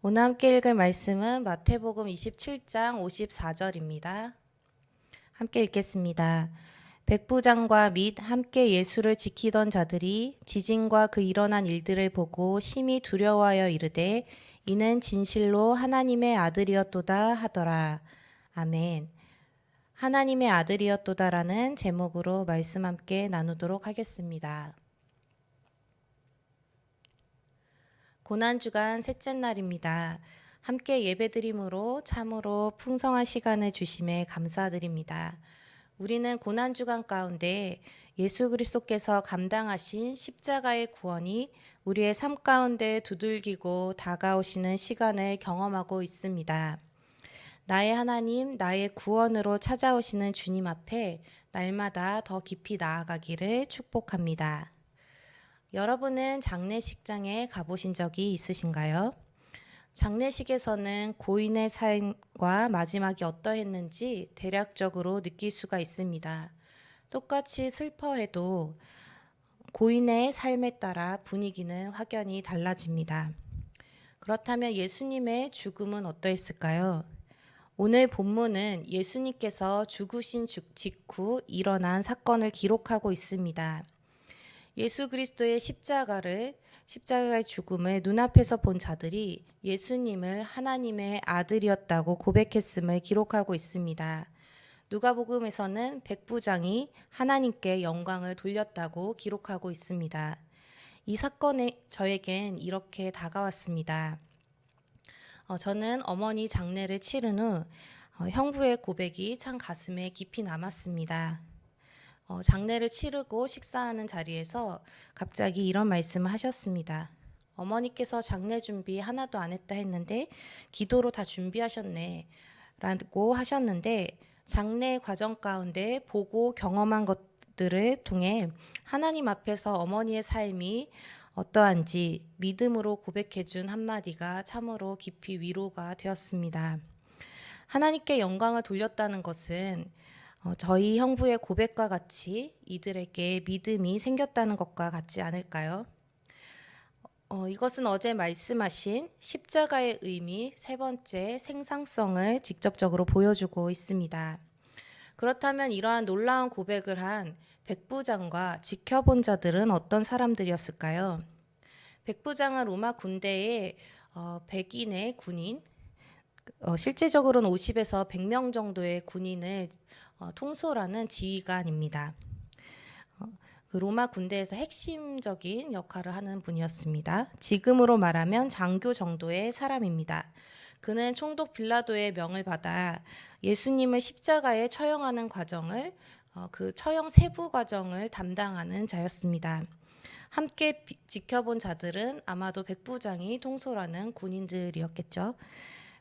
오늘 함께 읽을 말씀은 마태복음 27장 54절입니다. 함께 읽겠습니다. 백부장과 및 함께 예수를 지키던 자들이 지진과 그 일어난 일들을 보고 심히 두려워하여 이르되 이는 진실로 하나님의 아들이었도다 하더라. 아멘. 하나님의 아들이었도다라는 제목으로 말씀 함께 나누도록 하겠습니다. 고난주간 셋째 날입니다. 함께 예배드림으로 참으로 풍성한 시간을 주심에 감사드립니다. 우리는 고난주간 가운데 예수 그리스도께서 감당하신 십자가의 구원이 우리의 삶 가운데 두들기고 다가오시는 시간을 경험하고 있습니다. 나의 하나님, 나의 구원으로 찾아오시는 주님 앞에 날마다 더 깊이 나아가기를 축복합니다. 여러분은 장례식장에 가보신 적이 있으신가요? 장례식에서는 고인의 삶과 마지막이 어떠했는지 대략적으로 느낄 수가 있습니다. 똑같이 슬퍼해도 고인의 삶에 따라 분위기는 확연히 달라집니다. 그렇다면 예수님의 죽음은 어떠했을까요? 오늘 본문은 예수님께서 죽으신 직후 일어난 사건을 기록하고 있습니다. 예수 그리스도의 십자가의 죽음을 눈앞에서 본 자들이 예수님을 하나님의 아들이었다고 고백했음을 기록하고 있습니다. 누가복음에서는 백부장이 하나님께 영광을 돌렸다고 기록하고 있습니다. 이 사건이 저에겐 이렇게 다가왔습니다. 저는 어머니 장례를 치른 후 형부의 고백이 참 가슴에 깊이 남았습니다. 장례를 치르고 식사하는 자리에서 갑자기 이런 말씀을 하셨습니다. 어머니께서 장례 준비 하나도 안 했다 했는데 기도로 다 준비하셨네 라고 하셨는데 장례 과정 가운데 보고 경험한 것들을 통해 하나님 앞에서 어머니의 삶이 어떠한지 믿음으로 고백해 준 한마디가 참으로 깊이 위로가 되었습니다. 하나님께 영광을 돌렸다는 것은 저희 형부의 고백과 같이 이들에게 믿음이 생겼다는 것과 같지 않을까요? 이것은 어제 말씀하신 십자가의 의미 세 번째 생산성을 직접적으로 보여주고 있습니다. 그렇다면 이러한 놀라운 고백을 한 백부장과 지켜본 자들은 어떤 사람들이었을까요? 백부장은 로마 군대의 백인의 군인, 실제적으로는 50에서 100명 정도의 군인을 통솔하는 지휘관입니다. 그 로마 군대에서 핵심적인 역할을 하는 분이었습니다. 지금으로 말하면 장교 정도의 사람입니다. 그는 총독 빌라도의 명을 받아 예수님을 십자가에 처형하는 과정을 그 처형 세부 과정을 담당하는 자였습니다. 함께 지켜본 자들은 아마도 백부장이 통솔하는 군인들이었겠죠.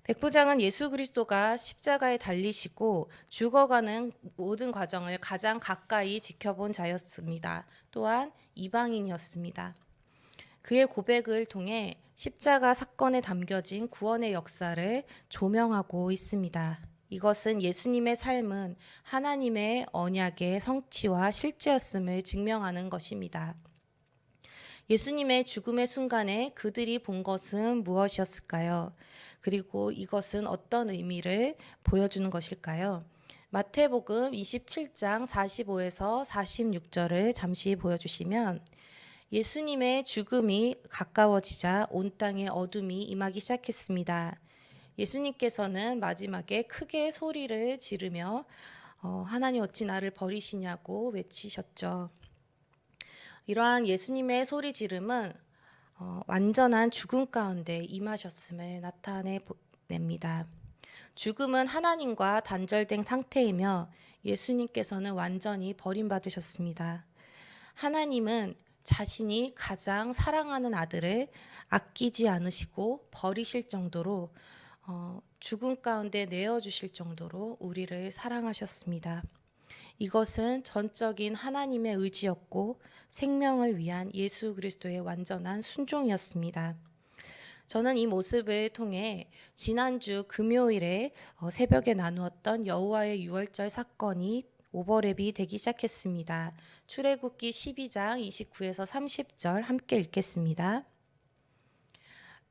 백부장은 예수 그리스도가 십자가에 달리시고 죽어가는 모든 과정을 가장 가까이 지켜본 자였습니다. 또한 이방인이었습니다. 그의 고백을 통해 십자가 사건에 담겨진 구원의 역사를 조명하고 있습니다. 이것은 예수님의 삶은 하나님의 언약의 성취와 실제였음을 증명하는 것입니다. 예수님의 죽음의 순간에 그들이 본 것은 무엇이었을까요? 그리고 이것은 어떤 의미를 보여주는 것일까요? 마태복음 27장 45에서 46절을 잠시 보여주시면 예수님의 죽음이 가까워지자 온 땅에 어둠이 임하기 시작했습니다. 예수님께서는 마지막에 크게 소리를 지르며 하나님 어찌 나를 버리시냐고 외치셨죠. 이러한 예수님의 소리 지름은 완전한 죽음 가운데 임하셨음을 나타냅니다. 죽음은 하나님과 단절된 상태이며 예수님께서는 완전히 버림받으셨습니다. 하나님은 자신이 가장 사랑하는 아들을 아끼지 않으시고 버리실 정도로 죽음 가운데 내어주실 정도로 우리를 사랑하셨습니다. 이것은 전적인 하나님의 의지였고 생명을 위한 예수 그리스도의 완전한 순종이었습니다. 저는 이 모습을 통해 지난주 금요일에 새벽에 나누었던 여호와의 유월절 사건이 오버랩이 되기 시작했습니다. 출애굽기 12장 29에서 30절 함께 읽겠습니다.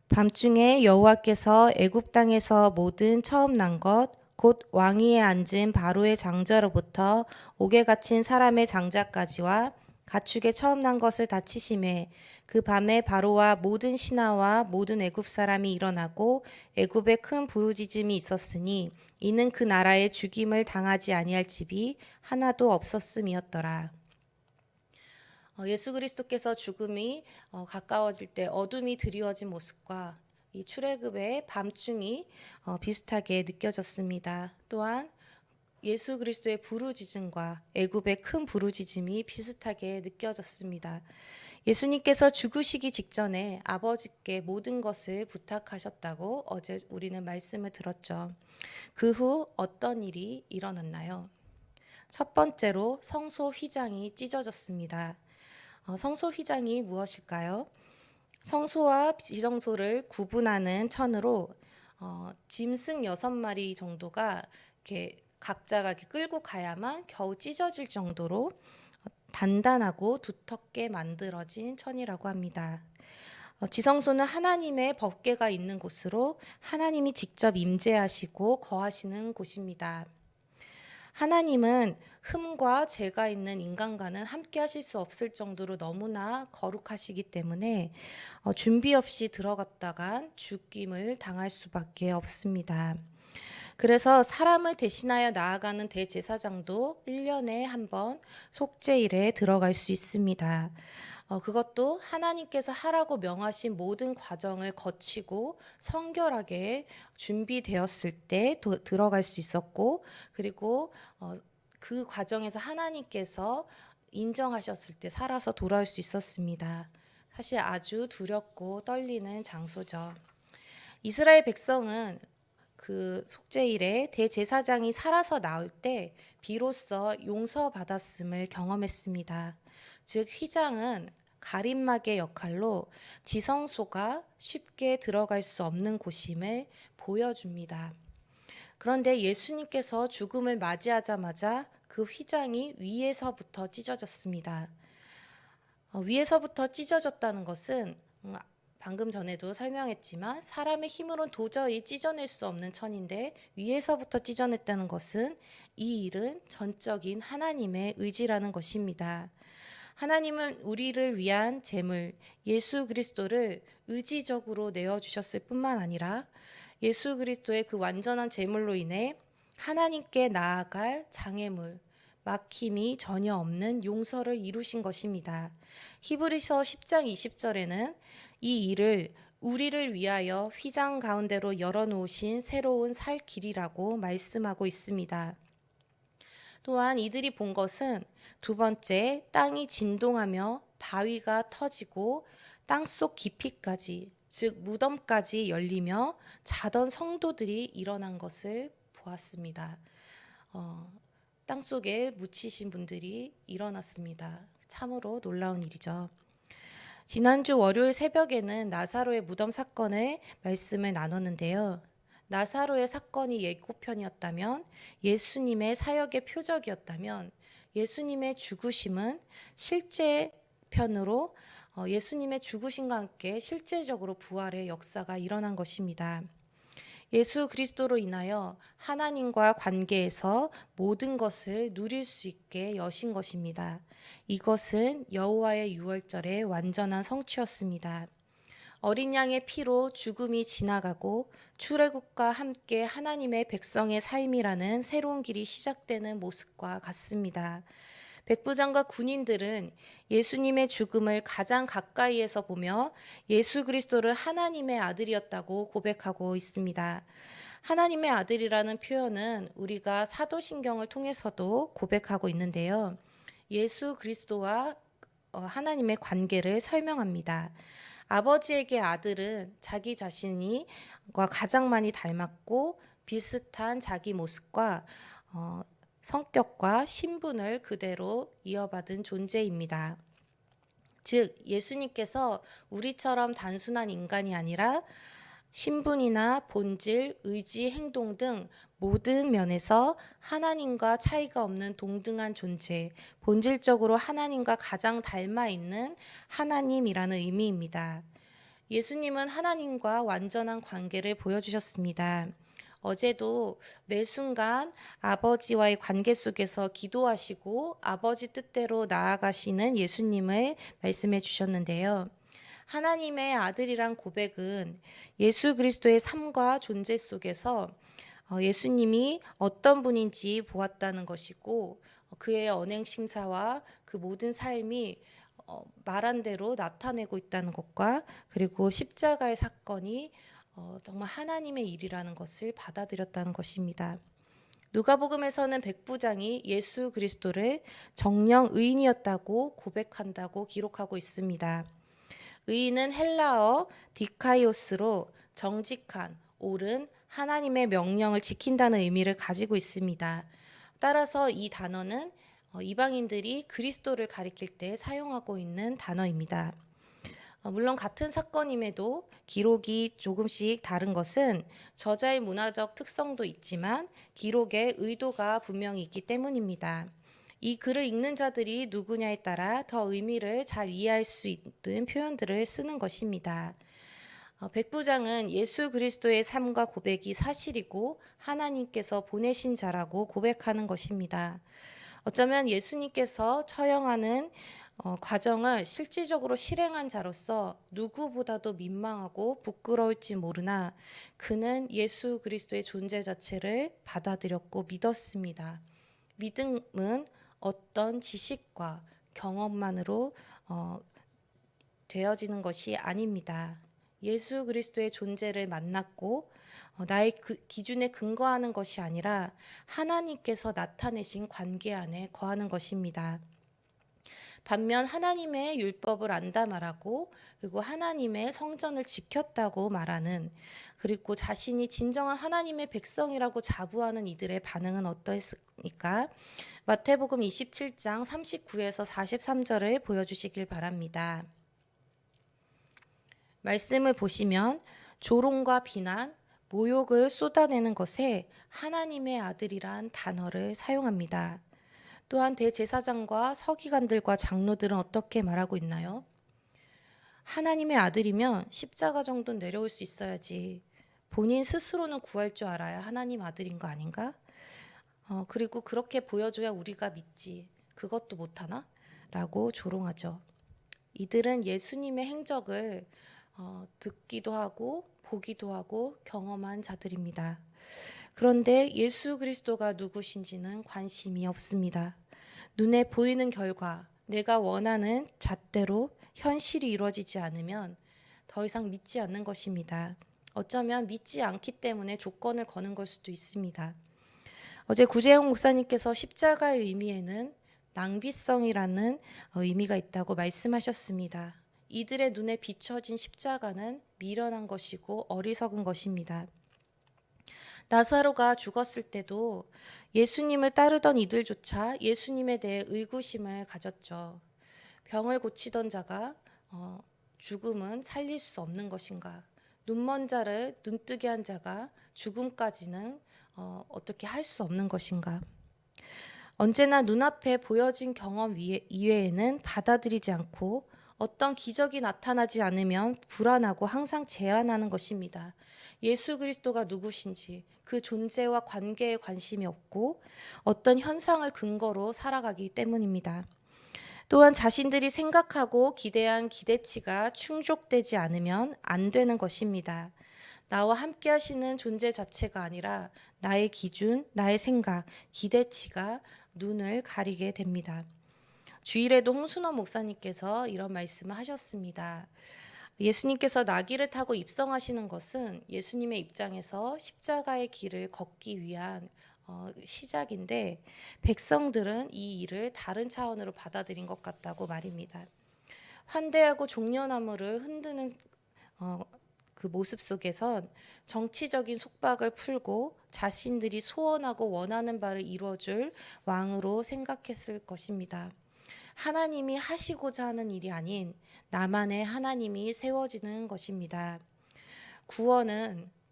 밤중에 여호와께서 애굽 땅에서 모든 처음 난 것 곧 왕위에 앉은 바로의 장자로부터 옥에 갇힌 사람의 장자까지와 가축의 처음 난 것을 다 치심에 그 밤에 바로와 모든 신하와 모든 애굽 사람이 일어나고 애굽에 큰 부르짖음이 있었으니 이는 그 나라에 죽임을 당하지 아니할 집이 하나도 없었음이었더라. 예수 그리스도께서 죽음이 가까워질 때 어둠이 드리워진 모습과 이 출애굽의 밤중이 비슷하게 느껴졌습니다. 또한 예수 그리스도의 부르짖음과 애굽의 큰 부르짖음이 비슷하게 느껴졌습니다. 예수님께서 죽으시기 직전에 아버지께 모든 것을 부탁하셨다고 어제 우리는 말씀을 들었죠. 그 후 어떤 일이 일어났나요? 첫 번째로 성소 휘장이 찢어졌습니다. 성소 휘장이 무엇일까요? 성소와 비성소를 구분하는 천으로 짐승 6마리 정도가 이렇게 각자가 이렇게 끌고 가야만 겨우 찢어질 정도로 단단하고 두텁게 만들어진 천이라고 합니다. 지성소는 하나님의 법궤가 있는 곳으로 하나님이 직접 임재하시고 거하시는 곳입니다. 하나님은 흠과 죄가 있는 인간과는 함께 하실 수 없을 정도로 너무나 거룩하시기 때문에 준비 없이 들어갔다간 죽임을 당할 수밖에 없습니다. 그래서 사람을 대신하여 나아가는 대제사장도 1년에 한 번 속죄일에 들어갈 수 있습니다. 그것도 하나님께서 하라고 명하신 모든 과정을 거치고 성결하게 준비되었을 때 들어갈 수 있었고, 그리고 그 과정에서 하나님께서 인정하셨을 때 살아서 돌아올 수 있었습니다. 사실 아주 두렵고 떨리는 장소죠. 이스라엘 백성은 그 속죄일에 대제사장이 살아서 나올 때 비로소 용서받았음을 경험했습니다. 즉 휘장은 가림막의 역할로 지성소가 쉽게 들어갈 수 없는 곳임을 보여줍니다. 그런데 예수님께서 죽음을 맞이하자마자 그 휘장이 위에서부터 찢어졌습니다. 위에서부터 찢어졌다는 것은 방금 전에도 설명했지만 사람의 힘으로는 도저히 찢어낼 수 없는 천인데 위에서부터 찢어냈다는 것은 이 일은 전적인 하나님의 의지라는 것입니다. 하나님은 우리를 위한 제물 예수 그리스도를 의지적으로 내어주셨을 뿐만 아니라 예수 그리스도의 그 완전한 제물로 인해 하나님께 나아갈 장애물, 막힘이 전혀 없는 용서를 이루신 것입니다. 히브리서 10장 20절에는 이 일을 우리를 위하여 휘장 가운데로 열어놓으신 새로운 살 길이라고 말씀하고 있습니다. 또한 이들이 본 것은 두 번째, 땅이 진동하며 바위가 터지고 땅속 깊이까지, 즉 무덤까지 열리며 자던 성도들이 일어난 것을 보았습니다. 땅속에 묻히신 분들이 일어났습니다. 참으로 놀라운 일이죠. 지난주 월요일 새벽에는 나사로의 무덤 사건의 말씀을 나눴는데요. 나사로의 사건이 예고편이었다면, 예수님의 사역의 표적이었다면, 예수님의 죽으심은 실제 편으로 예수님의 죽으심과 함께 실제적으로 부활의 역사가 일어난 것입니다. 예수 그리스도로 인하여 하나님과 관계에서 모든 것을 누릴 수 있게 여신 것입니다. 이것은 여호와의 유월절의 완전한 성취였습니다. 어린 양의 피로 죽음이 지나가고 출애굽과 함께 하나님의 백성의 삶이라는 새로운 길이 시작되는 모습과 같습니다. 백부장과 군인들은 예수님의 죽음을 가장 가까이에서 보며 예수 그리스도를 하나님의 아들이었다고 고백하고 있습니다. 하나님의 아들이라는 표현은 우리가 사도신경을 통해서도 고백하고 있는데요. 예수 그리스도와 하나님의 관계를 설명합니다. 아버지에게 아들은 자기 자신과 가장 많이 닮았고 비슷한 자기 모습과 성격과 신분을 그대로 이어받은 존재입니다. 즉 예수님께서 우리처럼 단순한 인간이 아니라 신분이나 본질, 의지, 행동 등 모든 면에서 하나님과 차이가 없는 동등한 존재, 본질적으로 하나님과 가장 닮아 있는 하나님이라는 의미입니다. 예수님은 하나님과 완전한 관계를 보여주셨습니다. 어제도 매 순간 아버지와의 관계 속에서 기도하시고 아버지 뜻대로 나아가시는 예수님을 말씀해 주셨는데요. 하나님의 아들이란 고백은 예수 그리스도의 삶과 존재 속에서 예수님이 어떤 분인지 보았다는 것이고 그의 언행 심사와 그 모든 삶이 말한 대로 나타내고 있다는 것과 그리고 십자가의 사건이 정말 하나님의 일이라는 것을 받아들였다는 것입니다. 누가복음에서는 백부장이 예수 그리스도를 정령 의인이었다고 고백한다고 기록하고 있습니다. 의인은 헬라어 디카이오스로 정직한, 옳은, 하나님의 명령을 지킨다는 의미를 가지고 있습니다. 따라서 이 단어는 이방인들이 그리스도를 가리킬 때 사용하고 있는 단어입니다. 물론 같은 사건임에도 기록이 조금씩 다른 것은 저자의 문화적 특성도 있지만 기록의 의도가 분명히 있기 때문입니다. 이 글을 읽는 자들이 누구냐에 따라 더 의미를 잘 이해할 수 있는 표현들을 쓰는 것입니다. 백부장은 예수 그리스도의 삶과 고백이 사실이고 하나님께서 보내신 자라고 고백하는 것입니다. 어쩌면 예수님께서 처형하는 과정을 실질적으로 실행한 자로서 누구보다도 민망하고 부끄러울지 모르나 그는 예수 그리스도의 존재 자체를 받아들였고 믿었습니다. 믿음은 어떤 지식과 경험만으로 되어지는 것이 아닙니다. 예수 그리스도의 존재를 만났고 나의 기준에 근거하는 것이 아니라 하나님께서 나타내신 관계 안에 거하는 것입니다. 반면 하나님의 율법을 안다 말하고 그리고 하나님의 성전을 지켰다고 말하는 그리고 자신이 진정한 하나님의 백성이라고 자부하는 이들의 반응은 어떠했습니까? 마태복음 27장 39에서 43절을 보여주시길 바랍니다. 말씀을 보시면 조롱과 비난, 모욕을 쏟아내는 것에 하나님의 아들이란 단어를 사용합니다. 또한 대제사장과 서기관들과 장로들은 어떻게 말하고 있나요? 하나님의 아들이면 십자가 정도는 내려올 수 있어야지. 본인 스스로는 구할 줄 알아야 하나님 아들인 거 아닌가? 그리고 그렇게 보여줘야 우리가 믿지. 그것도 못하나? 라고 조롱하죠. 이들은 예수님의 행적을 듣기도 하고 보기도 하고 경험한 자들입니다. 그런데 예수 그리스도가 누구신지는 관심이 없습니다. 눈에 보이는 결과, 내가 원하는 잣대로 현실이 이루어지지 않으면 더 이상 믿지 않는 것입니다. 어쩌면 믿지 않기 때문에 조건을 거는 걸 수도 있습니다. 어제 구재영 목사님께서 십자가의 의미에는 낭비성이라는 의미가 있다고 말씀하셨습니다. 이들의 눈에 비춰진 십자가는 미련한 것이고 어리석은 것입니다. 나사로가 죽었을 때도 예수님을 따르던 이들조차 예수님에 대해 의구심을 가졌죠. 병을 고치던 자가 죽음은 살릴 수 없는 것인가? 눈먼 자를 눈뜨게 한 자가 죽음까지는 어떻게 할 수 없는 것인가? 언제나 눈앞에 보여진 경험 이외에는 받아들이지 않고 어떤 기적이 나타나지 않으면 불안하고 항상 제한하는 것입니다. 예수 그리스도가 누구신지 그 존재와 관계에 관심이 없고 어떤 현상을 근거로 살아가기 때문입니다. 또한 자신들이 생각하고 기대한 기대치가 충족되지 않으면 안 되는 것입니다. 나와 함께 하시는 존재 자체가 아니라 나의 기준, 나의 생각, 기대치가 눈을 가리게 됩니다. 주일에도 홍순원 목사님께서 이런 말씀을 하셨습니다. 예수님께서 나귀를 타고 입성하시는 것은 예수님의 입장에서 십자가의 길을 걷기 위한 시작인데 백성들은 이 일을 다른 차원으로 받아들인 것 같다고 말입니다. 환대하고 종려나무를 흔드는 그 모습 속에선 정치적인 속박을 풀고 자신들이 소원하고 원하는 바를 이루어줄 왕으로 생각했을 것입니다. 하나님이 하시고자 하는 일이 아닌 나만의 하나님이 세워지는 것입니다.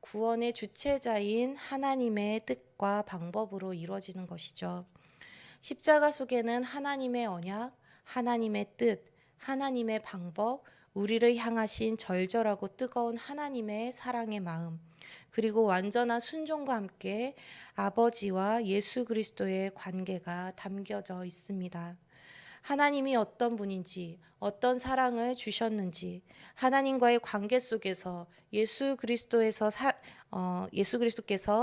구원의 주체자인 하나님의 뜻과 방법으로 이루어지는 것이죠. 십자가 속에는 하나님의 언약, 하나님의 뜻, 하나님의 방법, 우리를 향하신 절절하고 뜨거운 하나님의 사랑의 마음, 그리고 완전한 순종과 함께 아버지와 예수 그리스도의 관계가 담겨져 있습니다. 하나님이 어떤 분인지, 어떤 사랑을 주셨는지, 하나님과의 관계 속에서 예수 그리스도께서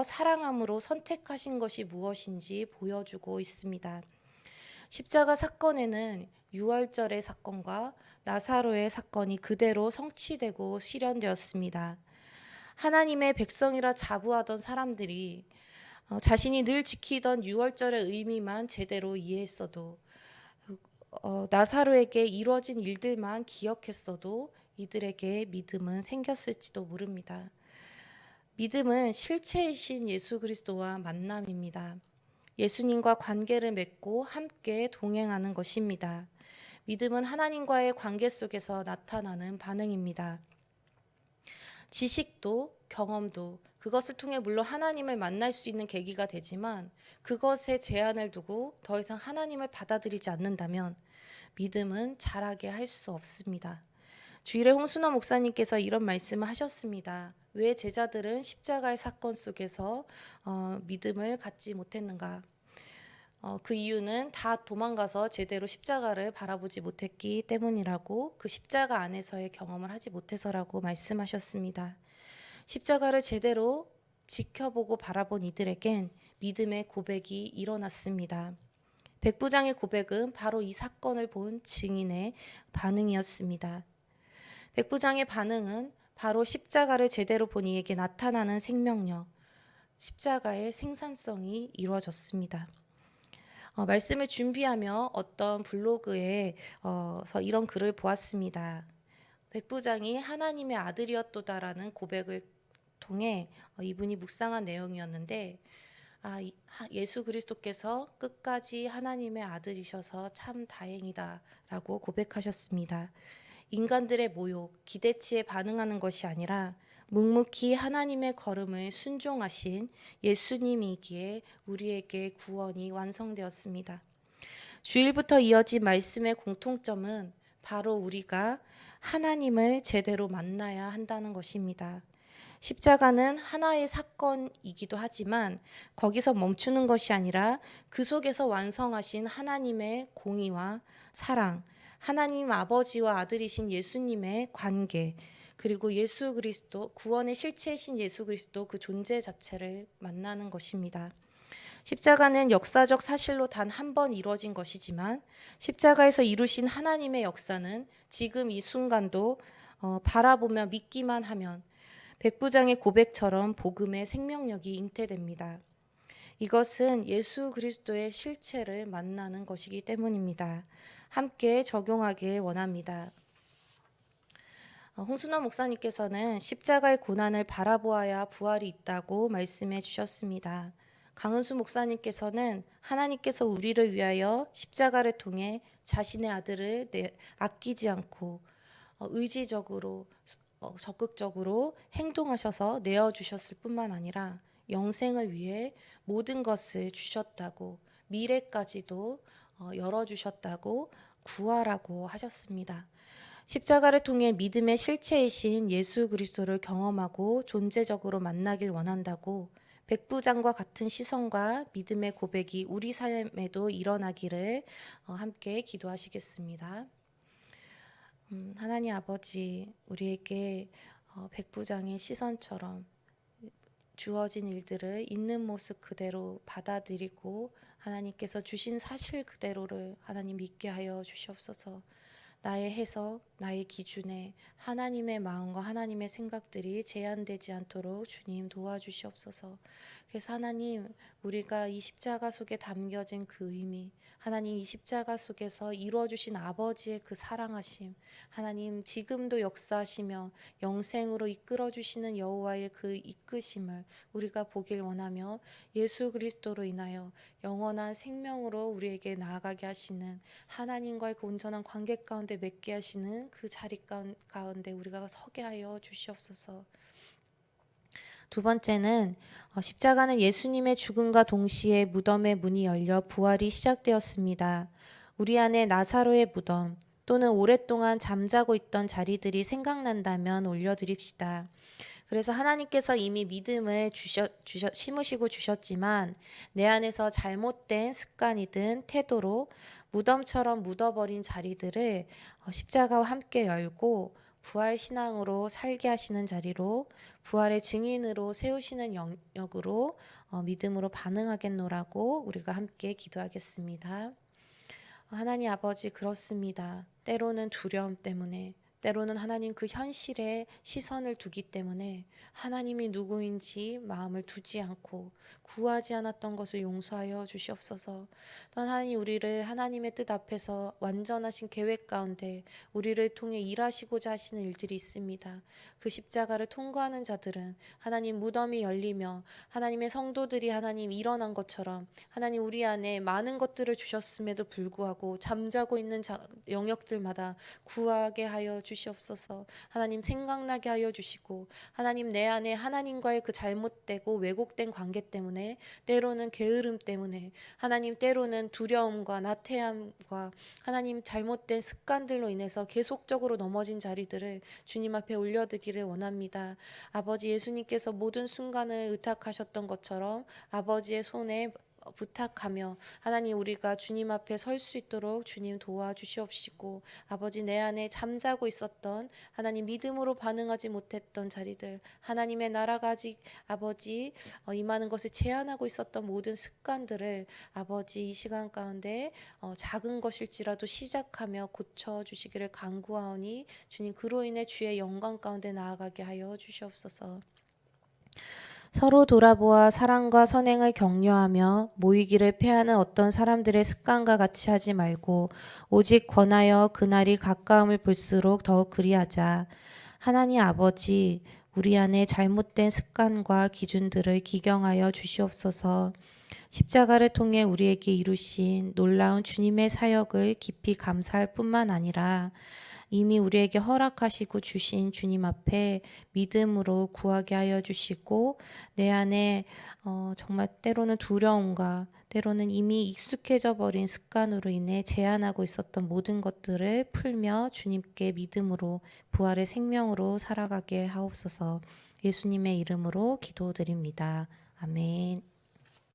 사랑함으로 선택하신 것이 무엇인지 보여주고 있습니다. 십자가 사건에는 유월절의 사건과 나사로의 사건이 그대로 성취되고 실현되었습니다. 하나님의 백성이라 자부하던 사람들이 자신이 늘 지키던 유월절의 의미만 제대로 이해했어도 나사로에게 이루어진 일들만 기억했어도 이들에게 믿음은 생겼을지도 모릅니다. 믿음은 실체이신 예수 그리스도와 만남입니다. 예수님과 관계를 맺고 함께 동행하는 것입니다. 믿음은 하나님과의 관계 속에서 나타나는 반응입니다. 지식도 경험도 그것을 통해 물론 하나님을 만날 수 있는 계기가 되지만 그것에 제한을 두고 더 이상 하나님을 받아들이지 않는다면 믿음은 자라게 할 수 없습니다. 주일에 홍순호 목사님께서 이런 말씀을 하셨습니다. 왜 제자들은 십자가의 사건 속에서 믿음을 갖지 못했는가? 그 이유는 다 도망가서 제대로 십자가를 바라보지 못했기 때문이라고, 그 십자가 안에서의 경험을 하지 못해서라고 말씀하셨습니다. 십자가를 제대로 지켜보고 바라본 이들에겐 믿음의 고백이 일어났습니다. 백부장의 고백은 바로 이 사건을 본 증인의 반응이었습니다. 백부장의 반응은 바로 십자가를 제대로 본 이에게 나타나는 생명력, 십자가의 생산성이 이루어졌습니다. 말씀을 준비하며 어떤 블로그에서 이런 글을 보았습니다. 백부장이 하나님의 아들이었도다라는 고백을 통해 이분이 묵상한 내용이었는데, 예수 그리스도께서 끝까지 하나님의 아들이셔서 참 다행이다라고 고백하셨습니다. 인간들의 모욕, 기대치에 반응하는 것이 아니라 묵묵히 하나님의 걸음을 순종하신 예수님이기에 우리에게 구원이 완성되었습니다. 주일부터 이어진 말씀의 공통점은 바로 우리가 하나님을 제대로 만나야 한다는 것입니다. 십자가는 하나의 사건이기도 하지만 거기서 멈추는 것이 아니라 그 속에서 완성하신 하나님의 공의와 사랑, 하나님 아버지와 아들이신 예수님의 관계, 그리고 예수 그리스도, 구원의 실체이신 예수 그리스도 그 존재 자체를 만나는 것입니다. 십자가는 역사적 사실로 단 한 번 이루어진 것이지만 십자가에서 이루신 하나님의 역사는 지금 이 순간도 바라보며 믿기만 하면 백부장의 고백처럼 복음의 생명력이 잉태됩니다. 이것은 예수 그리스도의 실체를 만나는 것이기 때문입니다. 함께 적용하길 원합니다. 홍순호 목사님께서는 십자가의 고난을 바라보아야 부활이 있다고 말씀해 주셨습니다. 강은수 목사님께서는 하나님께서 우리를 위하여 십자가를 통해 자신의 아들을 아끼지 않고 의지적으로 적극적으로 행동하셔서 내어주셨을 뿐만 아니라 영생을 위해 모든 것을 주셨다고, 미래까지도 열어주셨다고, 구하라고 하셨습니다. 십자가를 통해 믿음의 실체이신 예수 그리스도를 경험하고 존재적으로 만나길 원한다고, 백부장과 같은 시선과 믿음의 고백이 우리 삶에도 일어나기를 함께 기도하시겠습니다. 하나님 아버지, 우리에게 백부장의 시선처럼 주어진 일들을 있는 모습 그대로 받아들이고 하나님께서 주신 사실 그대로를 하나님 믿게 하여 주시옵소서. 나의 해석, 나의 기준에 하나님의 마음과 하나님의 생각들이 제한되지 않도록 주님 도와주시옵소서. 그래서 하나님, 우리가 이 십자가 속에 담겨진 그 의미, 하나님 이 십자가 속에서 이루어주신 아버지의 그 사랑하심, 하나님 지금도 역사하시며 영생으로 이끌어주시는 여호와의 그 이끄심을 우리가 보길 원하며 예수 그리스도로 인하여 영원한 생명으로 우리에게 나아가게 하시는 하나님과의 그 온전한 관계 가운데 맺게 하시는 그 자리 가운데 우리가 서게 하여 주시옵소서. 두 번째는 십자가는 예수님의 죽음과 동시에 무덤의 문이 열려 부활이 시작되었습니다. 우리 안에 나사로의 무덤, 또는 오랫동안 잠자고 있던 생각난다면 올려드립시다. 그래서 하나님께서 이미 믿음을 심으시고 주셨지만 내 안에서 잘못된 습관이든 태도로 무덤처럼 묻어버린 자리들을 십자가와 함께 열고 부활 신앙으로 살게 하시는 자리로 부활의 증인으로 세우시는 영역으로 믿음으로 반응하겠노라고 우리가 함께 기도하겠습니다. 하나님 아버지, 그렇습니다. 때로는 두려움 때문에, 때로는 하나님 그 현실에 시선을 두기 때문에 하나님이 누구인지 마음을 두지 않고 구하지 않았던 것을 용서하여 주시옵소서. 또한 하나님, 우리를 하나님의 뜻 앞에서 완전하신 계획 가운데 우리를 통해 일하시고자 하시는 일들이 있습니다. 그 십자가를 통과하는 자들은 하나님 무덤이 열리며 하나님의 성도들이 하나님 일어난 것처럼 하나님 우리 안에 많은 것들을 주셨음에도 불구하고 잠자고 있는 영역들마다 구하게 하여 주시옵소서. 하나님 생각나게 하여 주시고 하나님 내 안에 하나님과의 그 잘못되고 왜곡된 관계 때문에 때로는 게으름 때문에 하나님 때로는 두려움과 나태함과 하나님 잘못된 습관들로 인해서 계속적으로 넘어진 자리들을 주님 앞에 올려드기를 원합니다. 아버지, 예수님께서 모든 순간을 의탁하셨던 것처럼 아버지의 손에 부탁하며 하나님 우리가 주님 앞에 설 수 있도록 주님 도와주시옵시고 아버지, 내 안에 잠자고 있었던 하나님 믿음으로 반응하지 못했던 자리들, 하나님의 나라가 아직 아버지 임하는 것을 제한하고 있었던 모든 습관들을 아버지 이 시간 가운데 작은 것일지라도 시작하며 고쳐주시기를 간구하오니 주님, 그로 인해 주의 영광 가운데 나아가게 하여 주시옵소서. 서로 돌아보아 사랑과 선행을 격려하며 모이기를 패하는 어떤 사람들의 습관과 같이 하지 말고 오직 권하여 그날이 가까움을 볼수록 더욱 그리하자. 하나님 아버지, 우리 안에 잘못된 습관과 기준들을 기경하여 주시옵소서. 십자가를 통해 우리에게 이루신 놀라운 주님의 사역을 깊이 감사할 뿐만 아니라 이미 우리에게 허락하시고 주신 주님 앞에 믿음으로 구하게 하여 주시고 내 안에 정말 때로는 두려움과 때로는 이미 익숙해져 버린 습관으로 인해 제한하고 있었던 모든 것들을 풀며 주님께 믿음으로 부활의 생명으로 살아가게 하옵소서. 예수님의 이름으로 기도드립니다. 아멘.